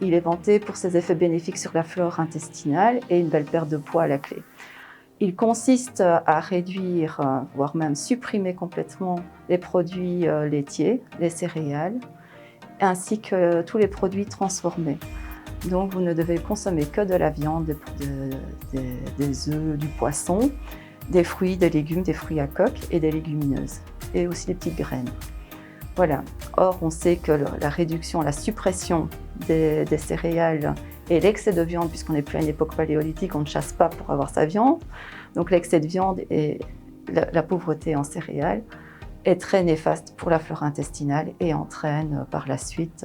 Il est vanté pour ses effets bénéfiques sur la flore intestinale et une belle perte de poids à la clé. Il consiste à réduire, voire même supprimer complètement les produits laitiers, les céréales, ainsi que tous les produits transformés. Donc vous ne devez consommer que de la viande, des œufs, du poisson, des fruits, des légumes, des fruits à coque et des légumineuses, et aussi des petites graines. Voilà. Or, on sait que la réduction, la suppression des céréales et l'excès de viande, puisqu'on n'est plus à une époque paléolithique, on ne chasse pas pour avoir sa viande. Donc l'excès de viande et la pauvreté en céréales est très néfaste pour la flore intestinale et entraîne par la suite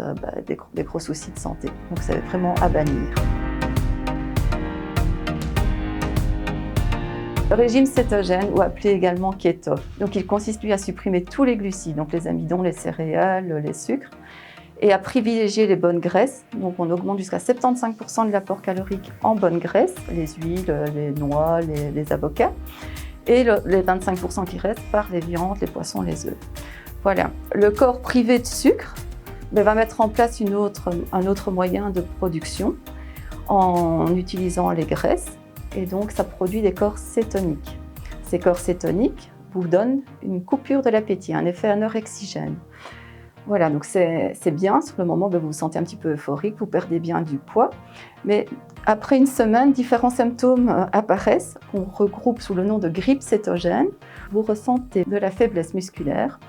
des gros soucis de santé. Donc c'est vraiment à bannir. Le régime cétogène, ou appelé également keto, donc il consiste lui à supprimer tous les glucides, donc les amidons, les céréales, les sucres, et à privilégier les bonnes graisses. Donc on augmente jusqu'à 75% de l'apport calorique en bonnes graisses, les huiles, les noix, les avocats, et les 25% qui restent par les viandes, les poissons, les œufs. Voilà. Le corps privé de sucre va mettre en place un autre moyen de production en utilisant les graisses. Et donc, ça produit des corps cétoniques. Ces corps cétoniques vous donnent une coupure de l'appétit, un effet anorexigène. Voilà, donc c'est bien. Sur le moment, vous vous sentez un petit peu euphorique, vous perdez bien du poids. Mais après une semaine, différents symptômes apparaissent, qu'on regroupe sous le nom de grippe cétogène. Vous ressentez de la faiblesse musculaire,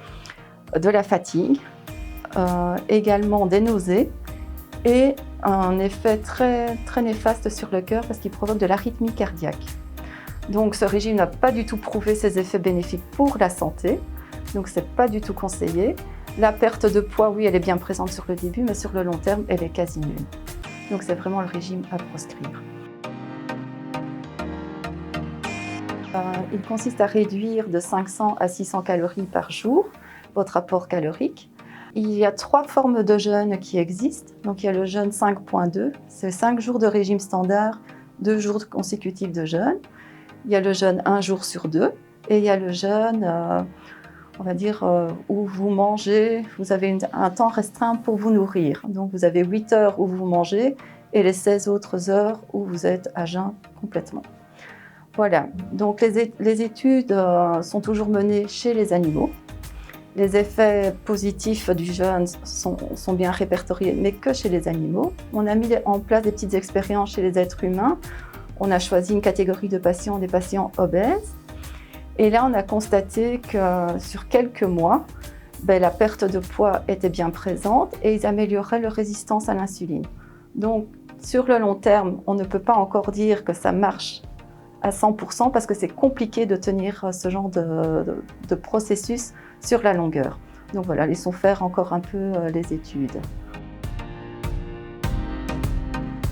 de la fatigue, également des nausées, et un effet très, très néfaste sur le cœur parce qu'il provoque de l'arythmie cardiaque. Donc ce régime n'a pas du tout prouvé ses effets bénéfiques pour la santé, donc c'est pas du tout conseillé. La perte de poids, oui, elle est bien présente sur le début, mais sur le long terme, elle est quasi nulle. Donc c'est vraiment le régime à proscrire. Il consiste à réduire de 500 à 600 calories par jour votre apport calorique. Il y a 3 formes de jeûne qui existent. Donc il y a le jeûne 5.2, c'est 5 jours de régime standard, 2 jours consécutifs de jeûne. Il y a le jeûne 1 jour sur 2 et il y a le jeûne, on va dire, où vous mangez, vous avez un temps restreint pour vous nourrir. Donc vous avez 8 heures où vous mangez et les 16 autres heures où vous êtes à jeun complètement. Voilà, donc les études sont toujours menées chez les animaux. Les effets positifs du jeûne sont bien répertoriés, mais que chez les animaux. On a mis en place des petites expériences chez les êtres humains. On a choisi une catégorie de patients, des patients obèses. Et là, on a constaté que sur quelques mois, la perte de poids était bien présente et ils amélioraient leur résistance à l'insuline. Donc, sur le long terme, on ne peut pas encore dire que ça marche à 100% parce que c'est compliqué de tenir ce genre de processus sur la longueur. Donc voilà, laissons faire encore un peu les études.